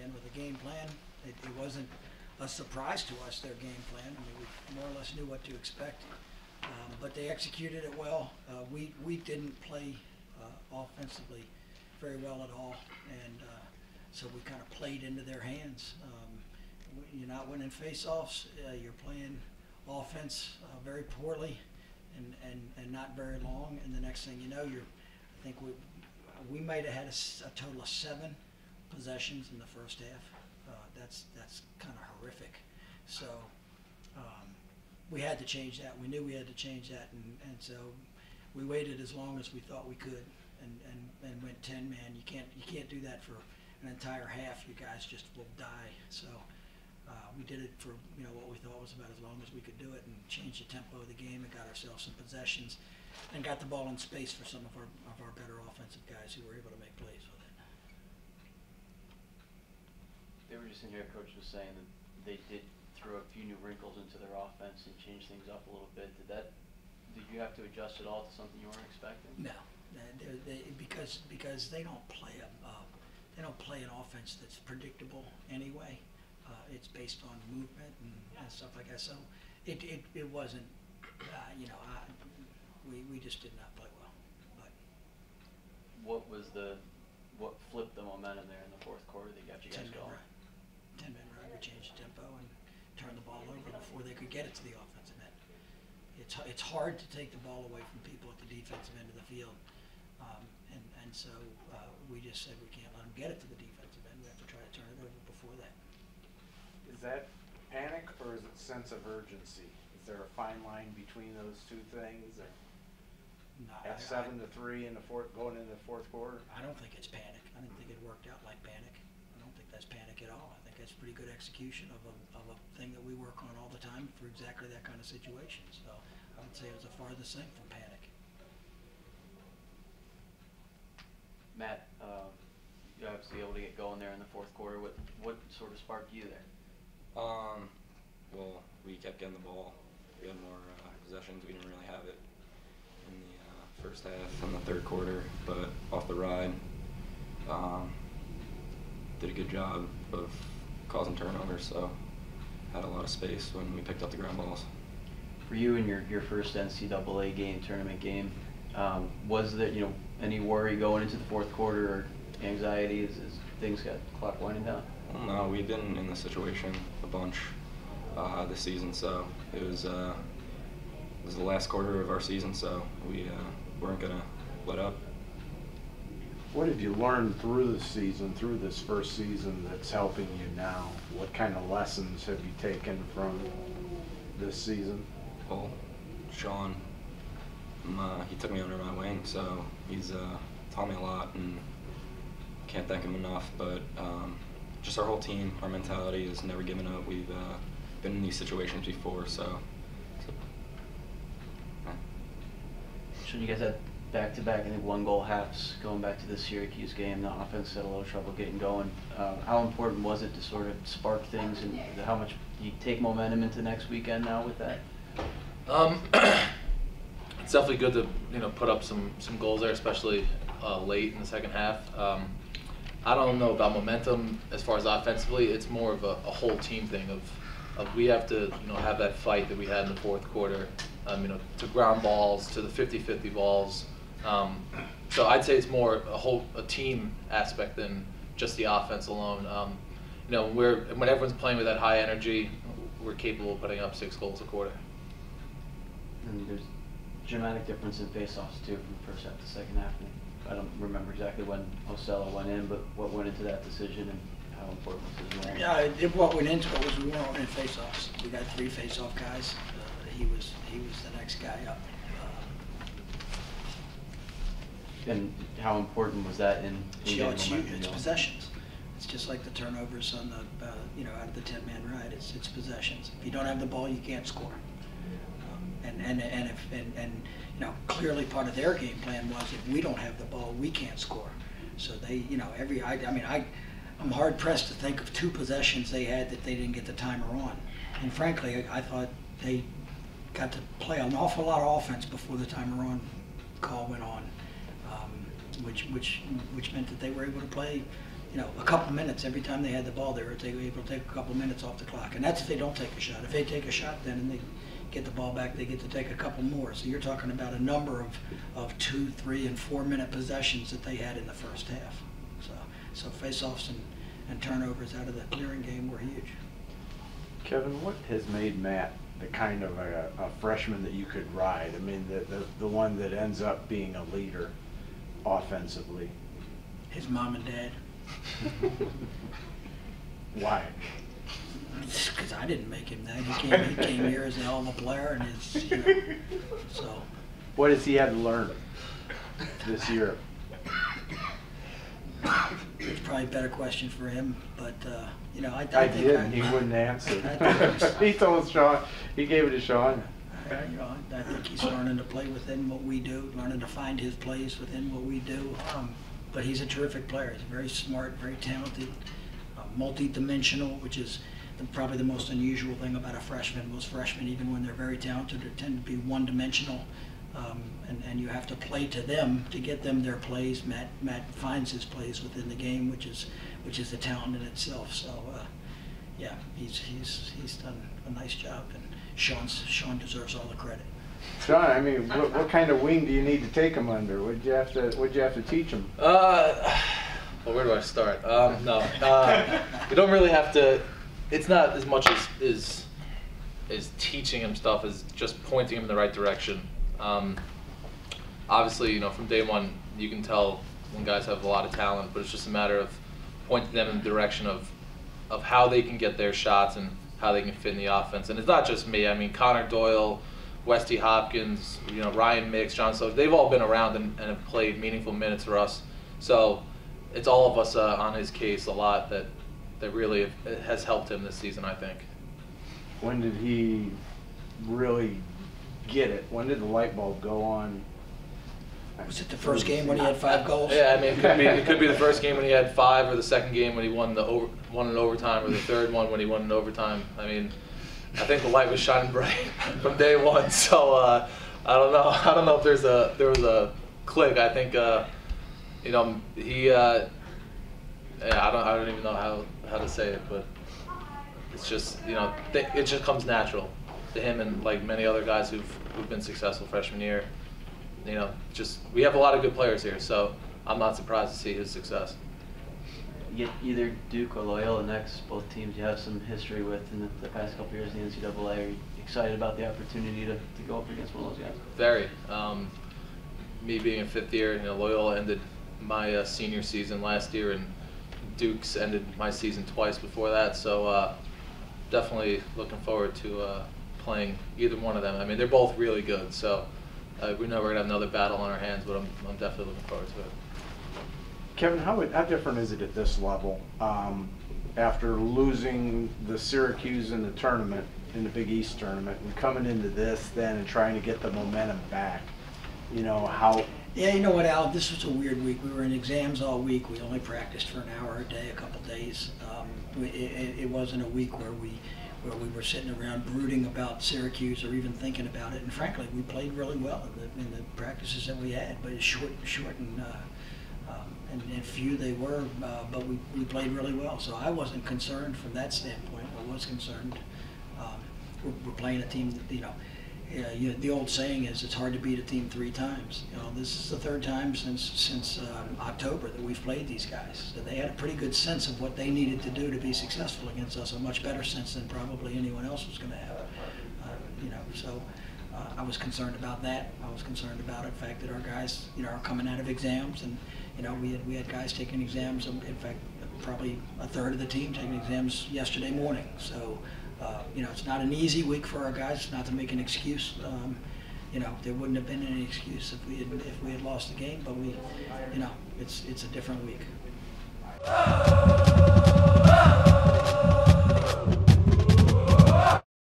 in with a game plan. It wasn't a surprise to us, their game plan. I mean, we more or less knew what to expect, but they executed it well. We didn't play offensively very well at all, and so we kind of played into their hands. You're not winning face-offs. You're playing offense very poorly and not very long. And the next thing you know, I think we might have had a total of 7 possessions in the first half. That's kind of horrific. So we had to change that. We knew we had to change that, and so we waited as long as we thought we could, and went 10-man. You can't do that for an entire half. You guys just will die. So we did it for what we thought was about as long as we could do it, and changed the tempo of the game and got ourselves some possessions, and got the ball in space for some of our better offensive guys who were able to make plays with it. They were just in here, Coach was saying that they did throw a few new wrinkles into their offense and change things up a little bit. Did you have to adjust at all to something you weren't expecting? No, because they don't play an offense that's predictable anyway. It's based on movement and stuff like that. So it wasn't. We just did not play well. But what flipped the momentum there in the fourth quarter that got you guys going? 10-man run. We changed the tempo and turned the ball over before they could get it to the offensive end. It's hard to take the ball away from people at the defensive end of the field, and so we just said we can't let them get it to the defensive end. We have to try to turn it over before that. Is that panic or is it sense of urgency? Is there a fine line between those two things? Or at 7-3 in the going into the fourth quarter? I don't think it's panic. I didn't think it worked out like panic. I don't think that's panic at all. I think that's pretty good execution of a thing that we work on all the time for exactly that kind of situation. So I would say it was the farthest thing from panic. Matt, you're obviously able to get going there in the fourth quarter. What sort of sparked you there? Well, we kept getting the ball. We had more possessions. We didn't really have it in the first half and the third quarter, but off the ride, did a good job of causing turnovers, so had a lot of space when we picked up the ground balls. For you in your first NCAA game, tournament game, was there any worry going into the fourth quarter or anxiety as things got the clock winding down? Well, no, we've been in this situation a bunch this season, so it was the last quarter of our season, so we weren't going to let up. What have you learned through the season, through this first season, that's helping you now? What kind of lessons have you taken from this season? Well, Sean, he took me under my wing, so he's taught me a lot, and can't thank him enough. But just our whole team, our mentality is never giving up. We've been in these situations before, so yeah. So you guys had back-to-back, I think, 1-goal halves going back to the Syracuse game. The offense had a little trouble getting going. How important was it to sort of spark things, and how much do you take momentum into next weekend now with that? It's definitely good to put up some goals there, especially late in the second half. I don't know about momentum as far as offensively. It's more of a whole team thing of we have to have that fight that we had in the fourth quarter. To ground balls, to the 50-50 balls. So I'd say it's more a team aspect than just the offense alone. When everyone's playing with that high energy, we're capable of putting up 6 goals a quarter. And there's dramatic difference in face-offs too from first half to second half. I don't remember exactly when Osella went in, but what went into that decision and how important was his role? Yeah, what went into it was we weren't winning face-offs. We got 3 face-off guys. He was the next guy up. And how important was that in it's huge. It's possessions. It's just like the turnovers on the out of the 10-man ride. It's possessions. If you don't have the ball, you can't score. And clearly part of their game plan was if we don't have the ball, we can't score. So they, I'm hard pressed to think of 2 possessions they had that they didn't get the timer on. And frankly, I thought they got to play an awful lot of offense before the timer on call went on, which meant that they were able to play, a couple minutes every time they had the ball. They were able to take a couple minutes off the clock, and that's if they don't take a shot. If they take a shot, then and they get the ball back, they get to take a couple more. So you're talking about a number of 2, 3, and 4 minute possessions that they had in the first half. So face-offs and turnovers out of the clearing game were huge. Kevin, what has made Matt the kind of a freshman that you could ride? I mean, the one that ends up being a leader offensively. His mom and dad. Why? Because I didn't make him that. He came here as a hell of a player, and so. What has he had to learn this year? It's probably a better question for him, but I I think did, and he wouldn't answer. I He told Sean, he gave it to Sean. I think he's learning to play within what we do, learning to find his place within what we do. But he's a terrific player. He's very smart, very talented, multi-dimensional, which is probably the most unusual thing about a freshman. Most freshmen, even when they're very talented, tend to be one-dimensional, and you have to play to them to get them their plays. Matt finds his plays within the game, which is a talent in itself. So, yeah, he's done a nice job, and Sean deserves all the credit. Sean, I mean, what kind of wing do you need to take him under? What'd you have to teach him? Well, where do I start? No, you don't really have to. It's not as much as teaching him stuff as just pointing him in the right direction. Obviously, from day one, you can tell when guys have a lot of talent, but it's just a matter of pointing them in the direction of how they can get their shots and how they can fit in the offense. And it's not just me. I mean, Connor Doyle, Westy Hopkins, Ryan Mix, John Soder, they've all been around and have played meaningful minutes for us. So it's all of us on his case a lot that really has helped him this season, I think. When did he really get it? When did the light bulb go on? Was it the first game when he had 5 goals? Yeah, I mean, it could be the first game when he had 5, or the second game when he won in overtime, or the third one when he won in overtime. I mean, I think the light was shining bright from day one. So I don't know. I don't know if there was a click. I think he. Yeah, I don't even know how to say it, but it's just it just comes natural to him, and like many other guys who've been successful freshman year. Just we have a lot of good players here, so I'm not surprised to see his success. You get either Duke or Loyola next, both teams you have some history with in the past couple years in the NCAA. Are you excited about the opportunity to go up against one of those guys? Very. Me being a 5th year, Loyola ended my senior season last year, and Duke's ended my season twice before that. So definitely looking forward to playing either one of them. I mean, they're both really good, so we know we're gonna have another battle on our hands, but I'm definitely looking forward to it. Kevin, how different is it at this level after losing the Syracuse in the tournament, in the Big East tournament, and coming into this then and trying to get the momentum back? How? Yeah, you know what, Al? This was a weird week. We were in exams all week. We only practiced for an hour a day, a couple days. It wasn't a week where we were sitting around brooding about Syracuse or even thinking about it. And frankly, we played really well in the practices that we had, but it's short and few they were, but we played really well. So I wasn't concerned from that standpoint. I was concerned. We're playing a team that, the old saying is it's hard to beat a team 3 times. This is the 3rd time since October that we've played these guys. So they had a pretty good sense of what they needed to do to be successful against us, a much better sense than probably anyone else was going to have. So I was concerned about that. I was concerned about the fact that our guys, are coming out of exams, and we had guys taking exams. In fact, probably a third of the team taking exams yesterday morning. So. It's not an easy week for our guys. Not to make an excuse. There wouldn't have been any excuse if we had lost the game. But it's a different week.